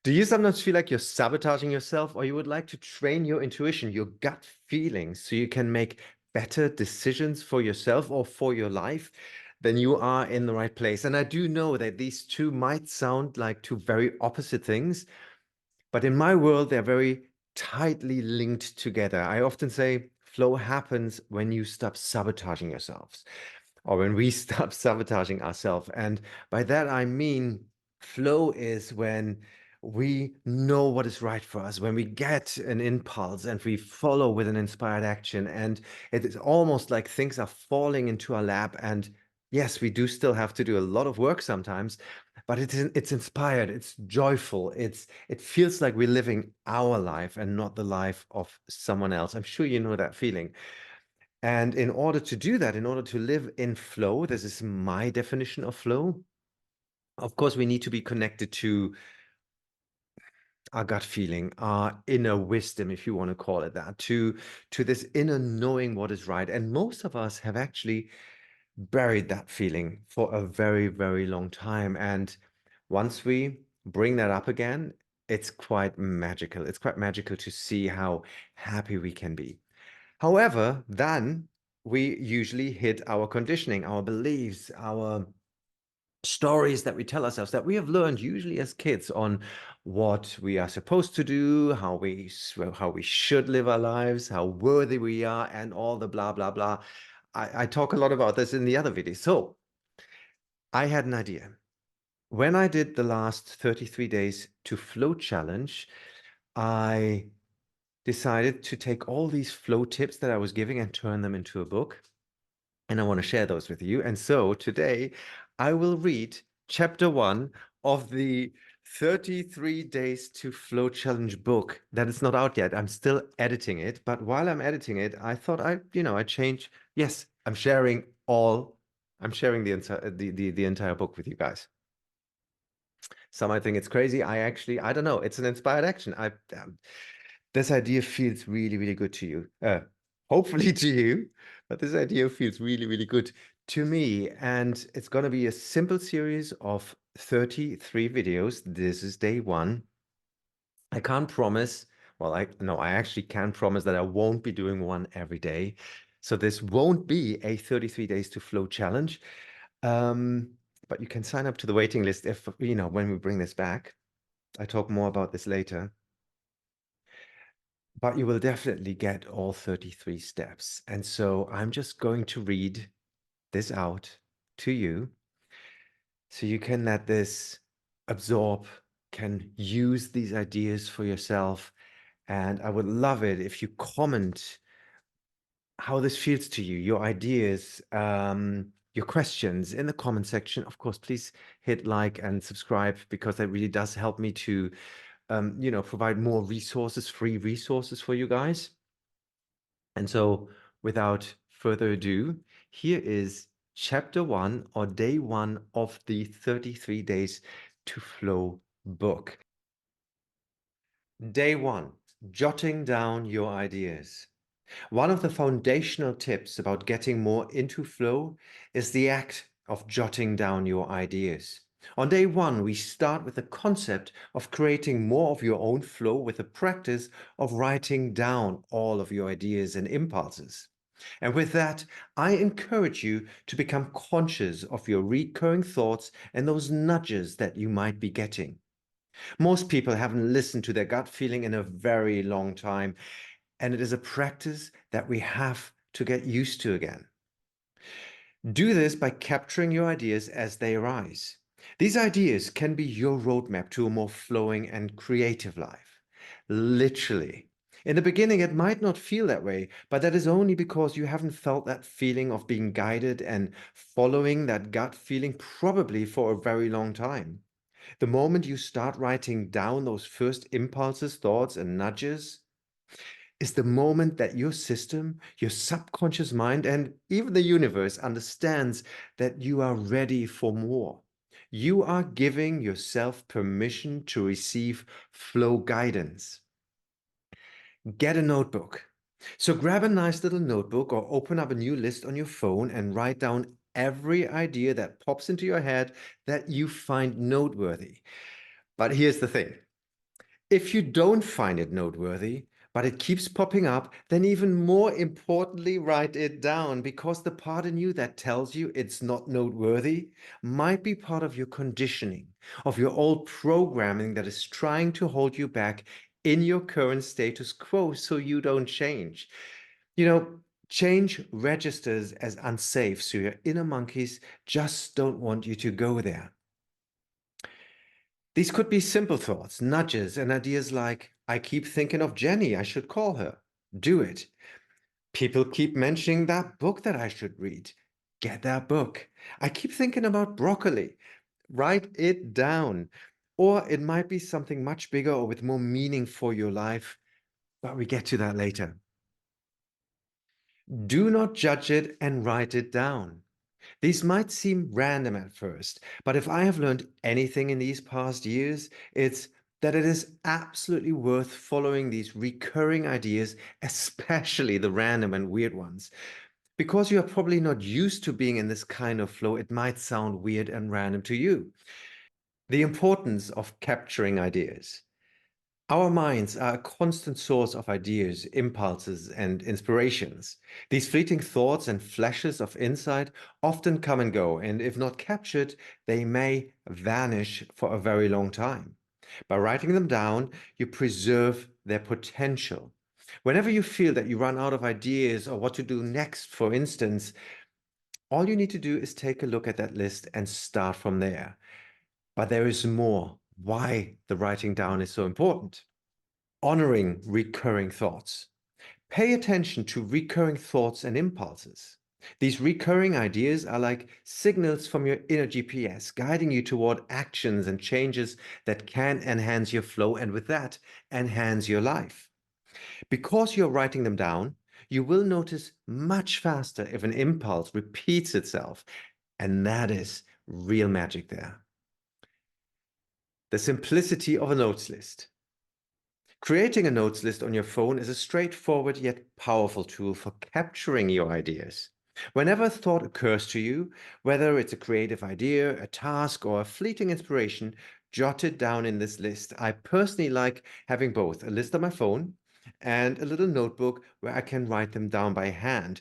Do you sometimes feel like you're sabotaging yourself, or you would like to train your intuition, your gut feelings, so you can make better decisions for yourself or for your life? Then you are in the right place. And I do know that these two might sound like two very opposite things, but in my world, they're very tightly linked together. I often say flow happens when you stop sabotaging yourselves, or when we stop sabotaging ourselves. And by that, I mean flow is when we know what is right for us, when we get an impulse and we follow with an inspired action. And it is almost like things are falling into our lap. And yes, we do still have to do a lot of work sometimes, but it's inspired, it's joyful, it feels like we're living our life and not the life of someone else. I'm sure you know that feeling. And in order to do that, in order to live in flow, this is my definition of flow. Of course, we need to be connected to our gut feeling, our inner wisdom, if you want to call it that, to this inner knowing what is right. And most of us have actually buried that feeling for a very, very long time. And once we bring that up again, it's quite magical. It's quite magical to see how happy we can be. However, then we usually hit our conditioning, our beliefs, our stories that we tell ourselves that we have learned usually as kids on what we are supposed to do, how we should live our lives, how worthy we are, and all the blah blah blah. I talk a lot about this in the other videos. So I had an idea. When I did the last 33 days to flow challenge, I decided to take all these flow tips that I was giving and turn them into a book. And I want to share those with you. And so today I will read chapter one of the 33 Days to Flow Challenge book that is not out yet. I'm still editing it. But while I'm editing it, I thought I change. Yes, I'm sharing the entire book with you guys. Some might think it's crazy. I don't know. It's an inspired action. This idea feels really, really good to you. Hopefully to you, but this idea feels really, really good to me. And it's going to be a simple series of 33 videos. This is day one. I can't promise, well, I actually can promise that I won't be doing one every day. So this won't be a 33 days to flow challenge. Um, but you can sign up to the waiting list if, when we bring this back. I talk more about this later. But you will definitely get all 33 steps. And so I'm just going to read this out to you so you can let this absorb, can use these ideas for yourself. And I would love it if you comment how this feels to you, your ideas, your questions in the comment section. Of course, please hit like and subscribe because that really does help me to, provide more resources, free resources for you guys. And so, without further ado, here is chapter one or day one of the 33 Days to Flow book. Day one, jotting down your ideas. One of the foundational tips about getting more into flow is the act of jotting down your ideas. On day one, we start with the concept of creating more of your own flow with the practice of writing down all of your ideas and impulses. And with that, I encourage you to become conscious of your recurring thoughts and those nudges that you might be getting. Most people haven't listened to their gut feeling in a very long time, and it is a practice that we have to get used to again. Do this by capturing your ideas as they arise. These ideas can be your roadmap to a more flowing and creative life. Literally. In the beginning, it might not feel that way, but that is only because you haven't felt that feeling of being guided and following that gut feeling probably for a very long time. The moment you start writing down those first impulses, thoughts, and nudges, is the moment that your system, your subconscious mind, and even the universe understands that you are ready for more. You are giving yourself permission to receive flow guidance. Get a notebook. So grab a nice little notebook or open up a new list on your phone and write down every idea that pops into your head that you find noteworthy. But here's the thing. If you don't find it noteworthy, but it keeps popping up, then even more importantly, write it down, because the part in you that tells you it's not noteworthy might be part of your conditioning, of your old programming that is trying to hold you back in your current status quo so you don't change. You know, change registers as unsafe, so your inner monkeys just don't want you to go there. These could be simple thoughts, nudges, and ideas like, I keep thinking of Jenny, I should call her. Do it. People keep mentioning that book that I should read. Get that book. I keep thinking about broccoli. Write it down. Or it might be something much bigger or with more meaning for your life, but we get to that later. Do not judge it and write it down. These might seem random at first, but if I have learned anything in these past years, it's that it is absolutely worth following these recurring ideas, especially the random and weird ones. Because you are probably not used to being in this kind of flow, it might sound weird and random to you. The importance of capturing ideas. Our minds are a constant source of ideas, impulses, and inspirations. These fleeting thoughts and flashes of insight often come and go, and if not captured, they may vanish for a very long time. By writing them down, you preserve their potential. Whenever you feel that you run out of ideas or what to do next, for instance, all you need to do is take a look at that list and start from there. But there is more. Why the writing down is so important. Honoring recurring thoughts. Pay attention to recurring thoughts and impulses. These recurring ideas are like signals from your inner GPS, guiding you toward actions and changes that can enhance your flow and, with that, enhance your life. Because you're writing them down, you will notice much faster if an impulse repeats itself. And that is real magic there. The simplicity of a notes list. Creating a notes list on your phone is a straightforward yet powerful tool for capturing your ideas. Whenever a thought occurs to you, whether it's a creative idea, a task, or a fleeting inspiration, jot it down in this list. I personally like having both a list on my phone and a little notebook where I can write them down by hand.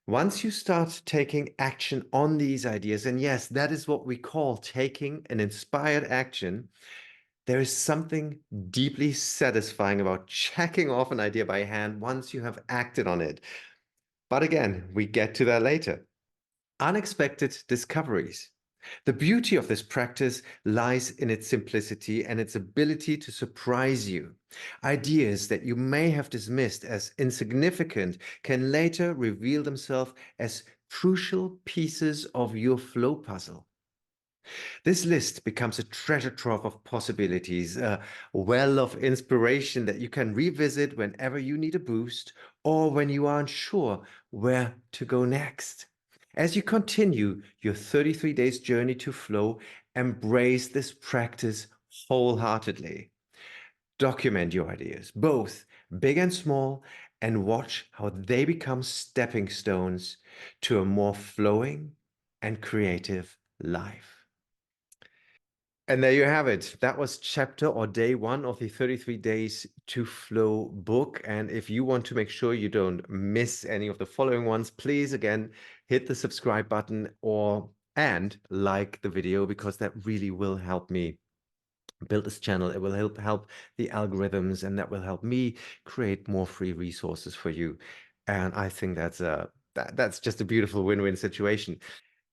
Once you start taking action on these ideas, and yes, that is what we call taking an inspired action, there is something deeply satisfying about checking off an idea by hand once you have acted on it. But again, we get to that later. Unexpected discoveries. The beauty of this practice lies in its simplicity and its ability to surprise you. Ideas that you may have dismissed as insignificant can later reveal themselves as crucial pieces of your flow puzzle. This list becomes a treasure trove of possibilities, a well of inspiration that you can revisit whenever you need a boost or when you aren't sure where to go next. As you continue your 33 days journey to flow, embrace this practice wholeheartedly. Document your ideas, both big and small, and watch how they become stepping stones to a more flowing and creative life. And there you have it. That was chapter or day one of the 33 Days to Flow book. And if you want to make sure you don't miss any of the following ones, please again hit the subscribe button and like the video, because that really will help me build this channel. It will help the algorithms, and that will help me create more free resources for you. And I think that's just a beautiful win-win situation.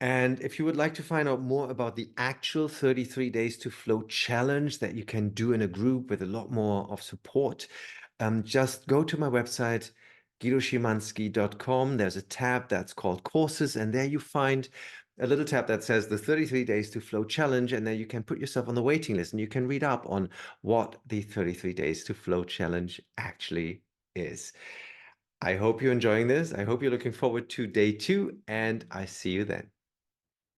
And if you would like to find out more about the actual 33 Days to Flow challenge that you can do in a group with a lot more of support, just go to my website, guidoszymanski.com. There's a tab that's called Courses, and there you find a little tab that says the 33 Days to Flow challenge, and there you can put yourself on the waiting list and you can read up on what the 33 Days to Flow challenge actually is. I hope you're enjoying this. I hope you're looking forward to day 2, and I see you then.